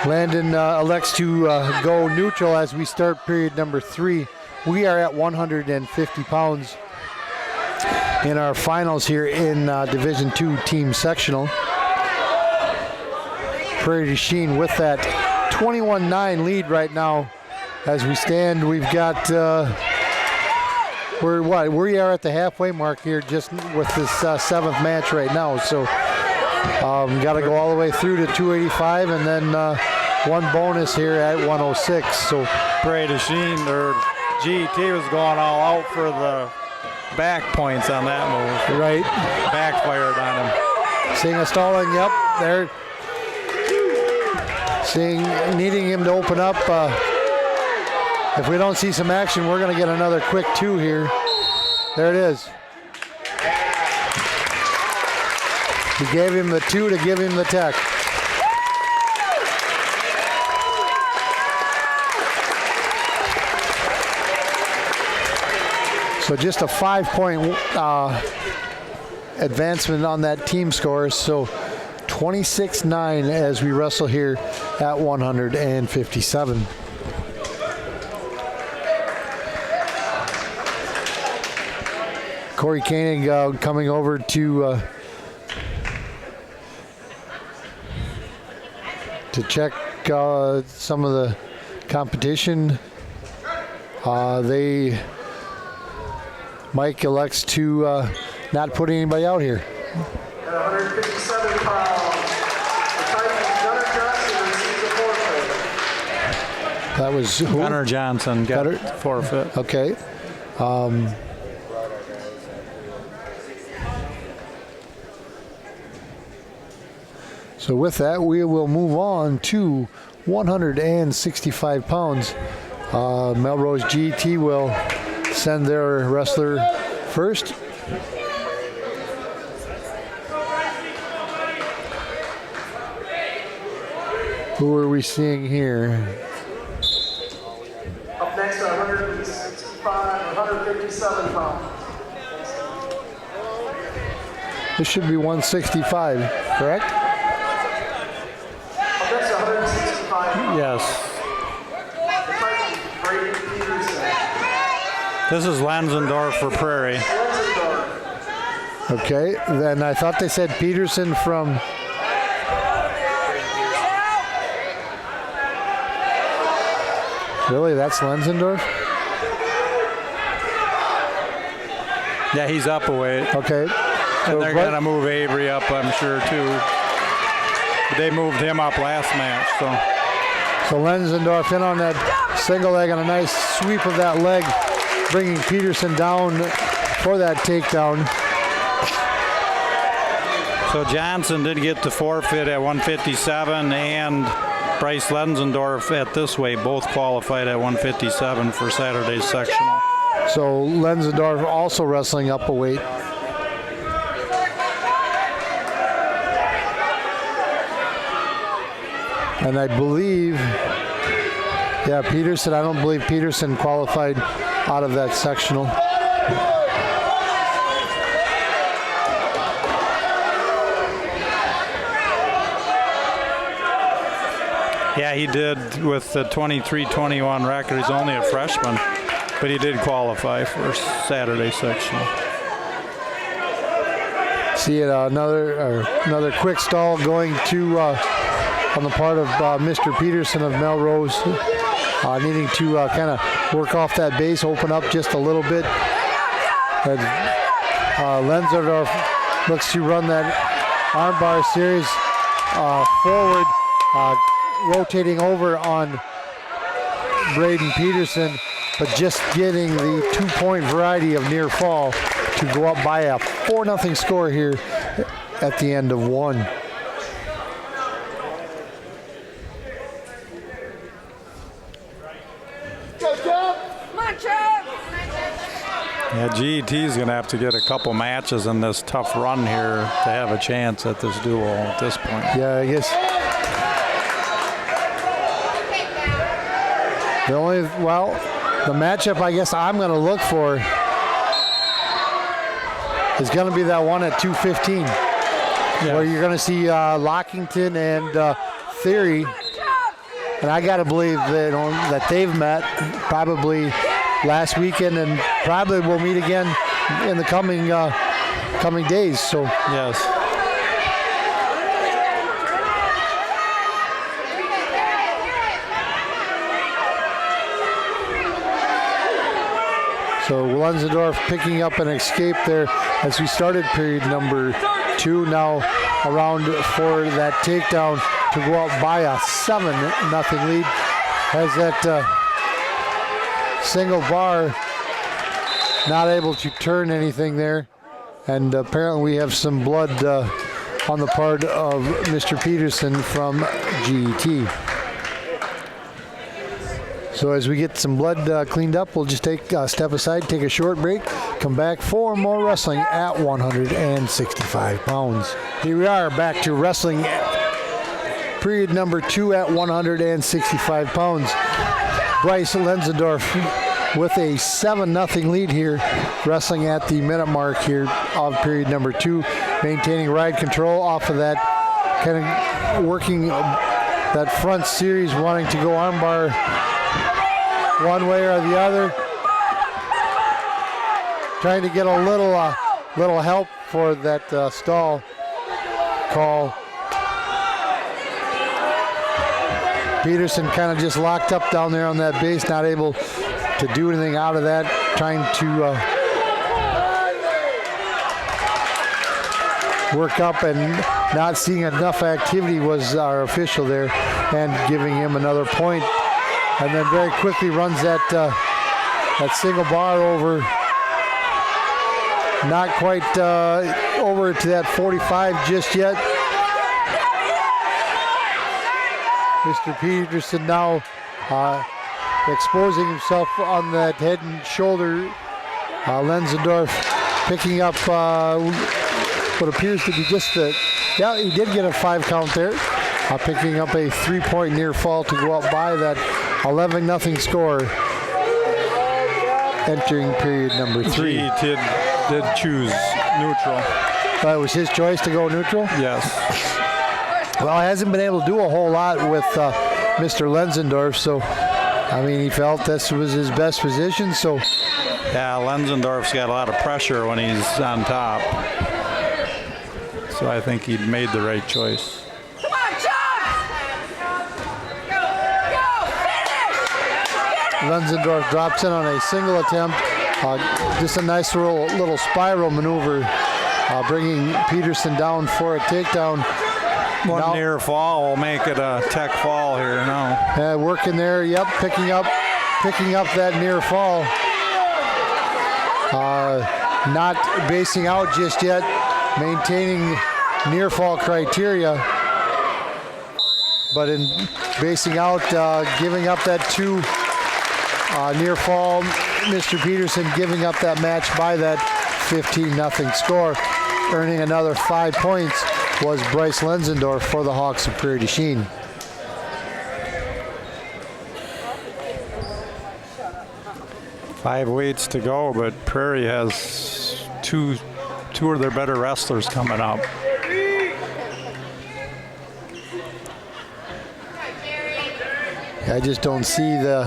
S1: Landon elects to go neutral as we start period number 3. We are at 150 pounds in our finals here in Division II team sectional. Prairie Chien with that 21-9 lead right now as we stand. We've got we are at the halfway mark here just with this 7th match right now, so got to go all the way through to 285 and then one bonus here at 106. So
S2: Prairie Chien or G.E.T. was going all out for the back points on that move.
S1: Right.
S2: Backfired on him.
S1: Seeing a stalling, yep, there. Needing him to open up. If we don't see some action, we're going to get another quick 2 here. There it is. He gave him the 2 to give him the tech. So just a 5-point advancement on that team score. So 26-9 as we wrestle here at 157. Corey Koenig coming over to to check some of the competition. Mike elects to not put anybody out here.
S6: At 157 pounds, the Titans Gunnar Johnson receives a forfeit.
S1: That was who?
S2: Gunnar Johnson got
S1: Gunnar?
S2: forfeit.
S1: Okay. So with that, we will move on to 165 pounds. Melrose G.E.T. will send their wrestler first. Who are we seeing here?
S6: Up next at 157 pounds.
S1: This should be 165, correct?
S6: Up next at 165 pounds.
S2: Yes.
S6: The Titans Brady Peterson.
S2: This is Lansendorf for Prairie.
S6: Lenzendorf.
S1: Okay, then I thought they said Peterson from... Really, that's Lenzendorf?
S2: Yeah, he's up a weight.
S1: Okay.
S2: And they're going to move Avery up, I'm sure, too. They moved him up last match, so.
S1: So Lenzendorf in on that single leg and a nice sweep of that leg, bringing Peterson down for that takedown.
S2: So Johnson did get the forfeit at 157, and Bryce Lenzendorf at this weight both qualified at 157 for Saturday's sectional.
S1: So Lenzendorf also wrestling up a weight. And I believe, yeah, Peterson, I don't believe Peterson qualified out of that sectional.
S2: Yeah, he did with the 23-21 record. He's only a freshman, but he did qualify for Saturday sectional.
S1: See it, another quick stall going to on the part of Mr. Peterson of Melrose, needing to kind of work off that base, open up just a little bit. And Lenzendorf looks to run that armbar series forward, rotating over on Braden Peterson, but just getting the 2-point variety of near fall to go up by a 4-0 score here at the end of one.
S2: Yeah, G.E.T. is going to have to get a couple matches in this tough run here to have a chance at this duel at this point.
S1: Yeah, I guess. The matchup I guess I'm going to look for is going to be that one at 215, where you're going to see Lockington and Theory. And I got to believe that they've met probably last weekend and probably will meet again in the coming days. So
S2: yes.
S1: So Lenzendorf picking up an escape there as we started period number 2. Now around for that takedown to go out by a 7-0 lead. Has that single bar not able to turn anything there. And apparently we have some blood on the part of Mr. Peterson from G.E.T. So as we get some blood cleaned up, we'll just take a step aside, take a short break, come back for more wrestling at 165 pounds. Here we are back to wrestling period number 2 at 165 pounds. Bryce Lenzendorf with a 7-0 lead here, wrestling at the minute mark here of period number 2, maintaining ride control off of that, kind of working that front series, wanting to go armbar one way or the other, trying to get a little help for that stall call. Peterson kind of just locked up down there on that base, not able to do anything out of that, trying to work up and not seeing enough activity was our official there and giving him another point. And then very quickly runs that single bar over, not quite over to that 45 just yet. Mr. Peterson now exposing himself on that head and shoulder. Lenzendorf picking up what appears to be just he did get a 5 count there. Picking up a 3-point near fall to go up by that 11-0 score. Entering period number 3.
S2: G.E.T. did choose neutral.
S1: It was his choice to go neutral?
S2: Yes.
S1: Well, he hasn't been able to do a whole lot with Mr. Lenzendorf, so I mean, he felt this was his best position, so.
S2: Yeah, Lenzendorf's got a lot of pressure when he's on top. So I think he made the right choice.
S5: Come on, Chuck! Go, finish!
S1: Lenzendorf drops in on a single attempt. Just a nice little spiral maneuver, bringing Peterson down for a takedown.
S2: One near fall will make it a tech fall here now.
S1: Working there, yep, picking up that near fall. Not basing out just yet, maintaining near fall criteria, but in basing out, giving up that 2 near fall. Mr. Peterson giving up that match by that 15-0 score. Earning another 5 points was Bryce Lenzendorf for the Hawks of Prairie du Chien.
S2: Five weights to go, but Prairie has two of their better wrestlers coming up.
S1: I just don't see the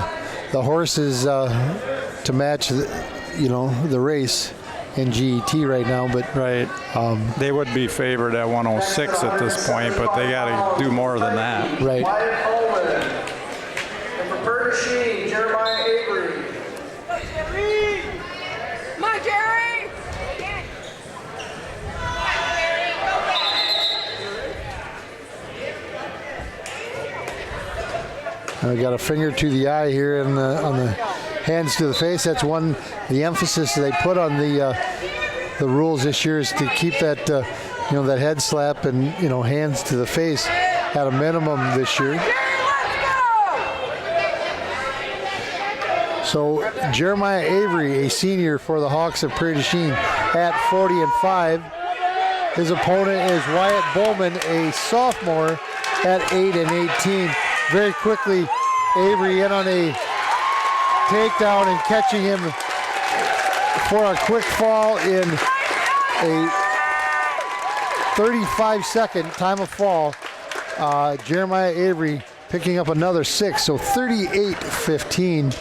S1: horses to match the race in G.E.T. right now, but
S2: they would be favored at 106 at this point, but they got to do more than that.
S1: Right.
S6: Wyatt Bowman. And for Prairie du Chien, Jeremiah Avery.
S5: Come on, Jerry!
S1: I got a finger to the eye here and on the hands to the face. That's the emphasis they put on the rules this year is to keep that that head slap and hands to the face at a minimum this year. So Jeremiah Avery, a senior for the Hawks of Prairie du Chien, at 40-5. His opponent is Wyatt Bowman, a sophomore, at 8-18. Very quickly, Avery in on a takedown and catching him for a quick fall in a 35-second time of fall. Jeremiah Avery picking up another 6, so 38-15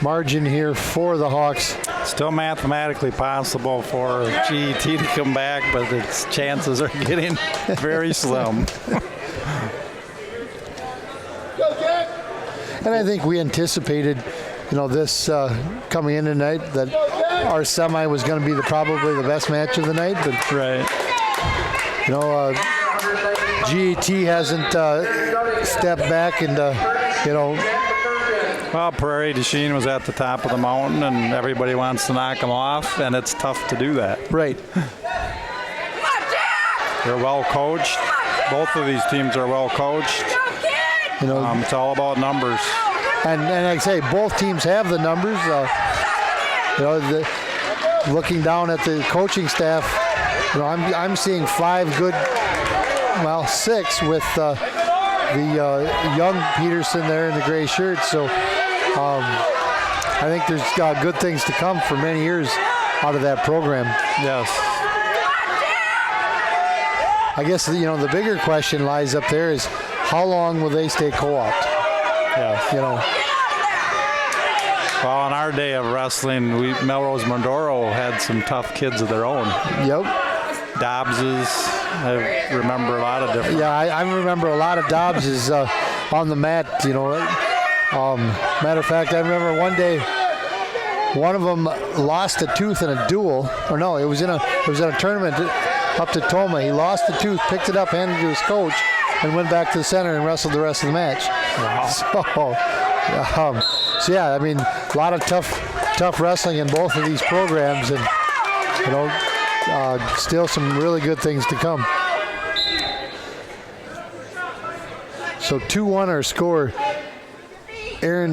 S1: margin here for the Hawks.
S2: Still mathematically possible for G.E.T. to come back, but its chances are getting very slim.
S1: And I think we anticipated, this coming in tonight, that our semi was going to be probably the best match of the night. But G.E.T. hasn't stepped back and
S2: Well, Prairie du Chien was at the top of the mountain, and everybody wants to knock them off, and it's tough to do that.
S1: Right.
S2: They're well coached. Both of these teams are well coached. It's all about numbers.
S1: And like I say, both teams have the numbers. Looking down at the coaching staff, I'm seeing 5 good, 6 with the young Peterson there in the gray shirt. So I think there's good things to come for many years out of that program.
S2: Yes.
S1: I guess the bigger question lies up there is how long will they stay co-opt?
S2: Yeah. Well, in our day of wrestling, Melrose Mondoro had some tough kids of their own.
S1: Yep.
S2: Dobbs's. I remember a lot of different.
S1: Yeah, I remember a lot of Dobbs's on the mat. Matter of fact, I remember one day one of them lost a tooth in a duel, or no, it was in a tournament up to Toma. He lost the tooth, picked it up, handed it to his coach, and went back to the center and wrestled the rest of the match.
S2: Wow.
S1: So yeah, I mean, a lot of tough wrestling in both of these programs, and still some really good things to come. So 2-1 our score. Aaron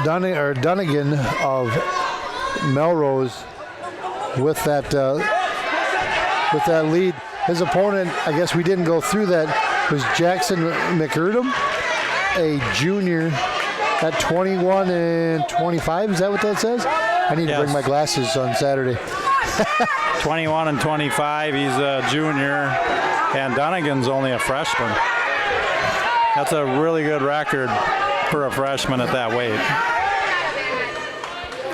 S1: Dunnigan of Melrose with that lead. His opponent, I guess we didn't go through that, was Jackson McErdum, a junior at 21 and 25. Is that what that says? I need to bring my glasses on Saturday.
S2: 21 and 25. He's a junior, and Dunnigan's only a freshman. That's a really good record for a freshman at that weight.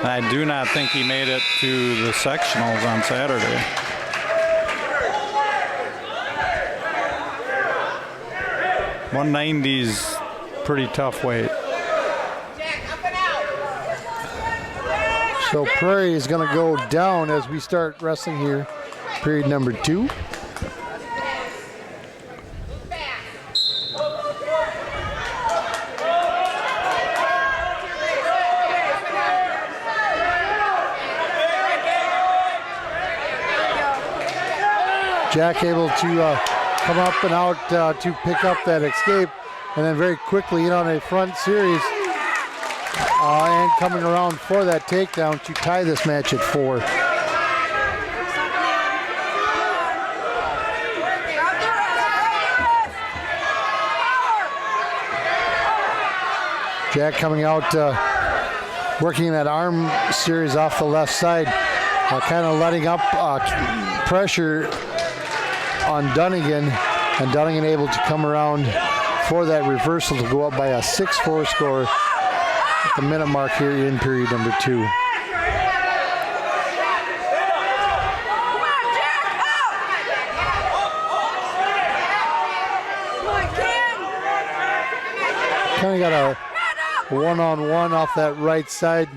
S2: And I do not think he made it to the sectionals on Saturday. .190's pretty tough weight.
S1: So Prairie is going to go down as we start wrestling here, period number 2. Jack able to come up and out to pick up that escape, and then very quickly in on a front series and coming around for that takedown to tie this match at 4. Jack coming out, working that arm series off the left side, kind of letting up pressure on Dunnigan, and Dunnigan able to come around for that reversal to go up by a 6-4 score at the minute mark here in period number 2. Kind of got a one-on-one off that right side.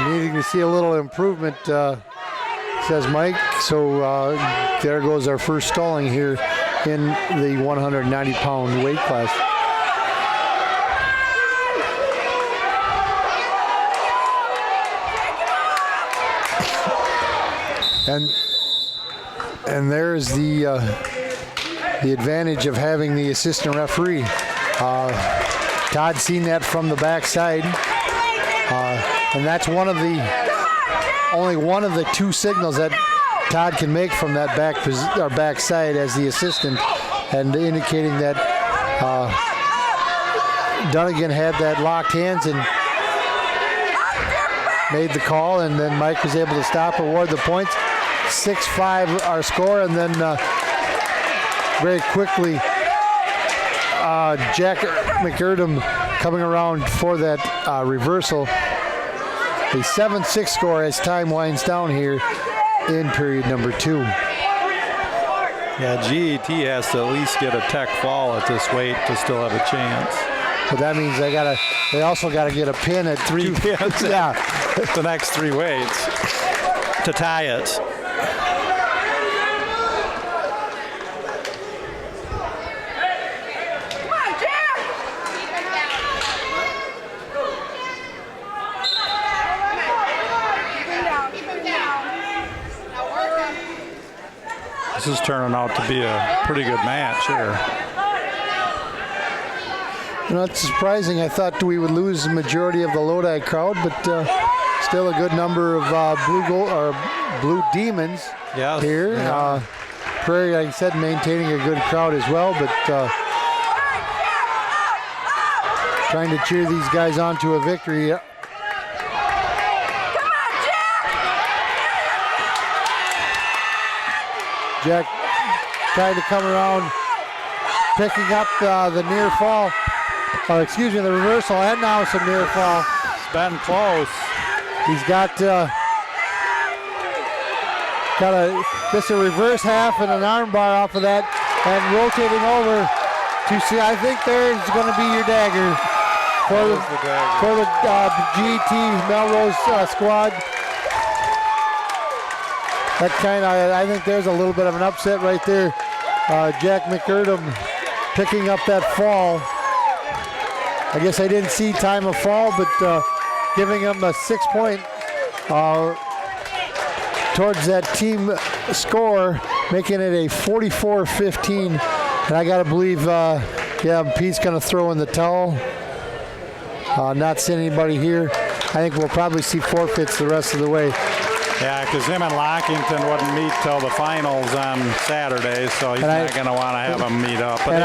S1: Needing to see a little improvement, says Mike. So there goes our first stalling here in the 190-pound weight class. And there's the advantage of having the assistant referee. Todd seen that from the backside, and that's only one of the 2 signals that Todd can make from that backside as the assistant, and indicating that Dunnigan had that locked hands and made the call, and then Mike was able to stop, award the points. 6-5 our score, and then very quickly Jack McErdum coming around for that reversal. A 7-6 score as time winds down here in period number 2.
S2: Yeah, G.E.T. has to at least get a tech fall at this weight to still have a chance.
S1: But that means they also got to get a pin at 3
S2: pins.
S1: Yeah,
S2: the next 3 weights to tie it. This is turning out to be a pretty good match here.
S1: Not surprising. I thought we would lose the majority of the Lodi crowd, but still a good number of Blue Demons here.
S2: Yeah.
S1: Prairie, like I said, maintaining a good crowd as well, but trying to cheer these guys on to a victory. Jack tried to come around, picking up the near fall, or excuse me, the reversal, and now some near fall.
S2: It's been close.
S1: He's got got just a reverse half and an arm bar off of that, and rotating over to see. I think there's going to be your dagger for the G.E.T. Melrose squad. That I think there's a little bit of an upset right there. Jack McErdum picking up that fall. I guess I didn't see time of fall, but giving him a 6-point towards that team score, making it a 44-15. And I got to believe, Pete's going to throw in the towel. Not seeing anybody here. I think we'll probably see forfeits the rest of the way.
S2: Yeah, because him and Lockington wouldn't meet till the finals on Saturday, so he's not going to want to have them meet up. But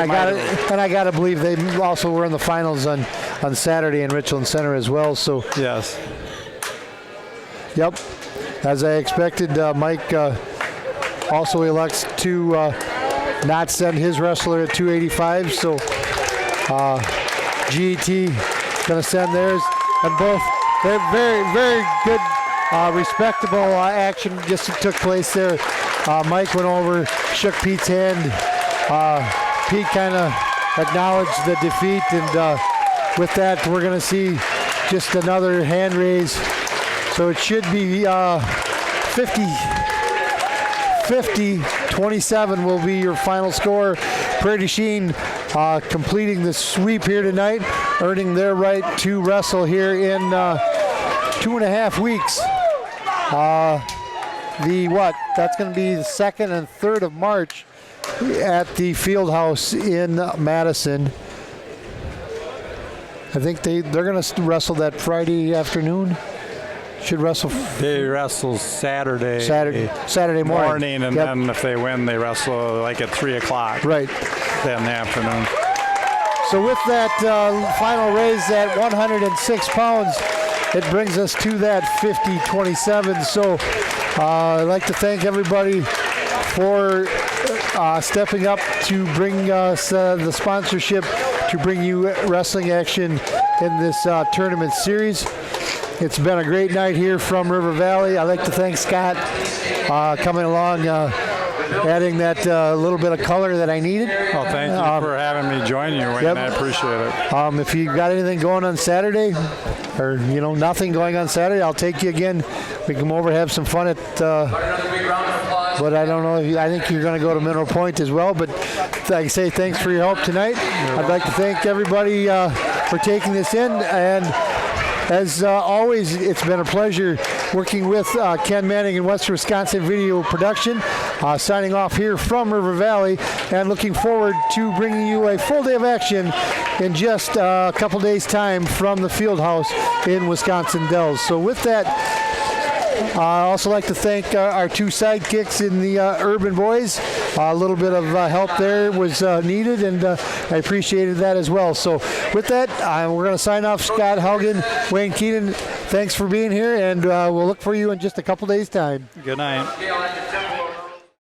S1: I got to believe they also were in the finals on Saturday in Richland Center as well. So
S2: yes.
S1: Yep. As I expected, Mike also elects to not send his wrestler at 285. So G.E.T. going to send theirs, and both they're very, very good. Respectable action just took place there. Mike went over, shook Pete's hand. Pete kind of acknowledged the defeat, and with that, we're going to see just another hand raise. So it should be 50-27 will be your final score. Prairie Chien completing the sweep here tonight, earning their right to wrestle here in 2.5 weeks. That's going to be the 2nd and 3rd of March at the field house in Madison. I think they're going to wrestle that Friday afternoon. Should wrestle.
S2: They wrestle Saturday
S1: morning.
S2: And then if they win, they wrestle like at 3 o'clock.
S1: Right.
S2: Then in the afternoon.
S1: So with that final raise at 106 pounds, it brings us to that 50-27. So I'd like to thank everybody for stepping up to bring us the sponsorship to bring you wrestling action in this tournament series. It's been a great night here from River Valley. I'd like to thank Scott coming along, adding that little bit of color that I needed.
S2: Well, thank you for having me join you, Wayne. Yep. I appreciate it.
S1: If you got anything going on Saturday, or nothing going on Saturday, I'll take you again. We can come over, have some fun at. But I don't know. I think you're going to go to Mineral Point as well. But I say thanks for your help tonight. I'd like to thank everybody for taking this in, and as always, it's been a pleasure working with Ken Manning in Western Wisconsin Video Production. Signing off here from River Valley, and looking forward to bringing you a full day of action in just a couple days' time from the field house in Wisconsin Dells. So with that, I also like to thank our two sidekicks in the Urban Boys. A little bit of help there was needed, and I appreciated that as well. So with that, we're going to sign off. Scott Haugen, Wayne Keenan, thanks for being here, and we'll look for you in just a couple days' time.
S2: Good night.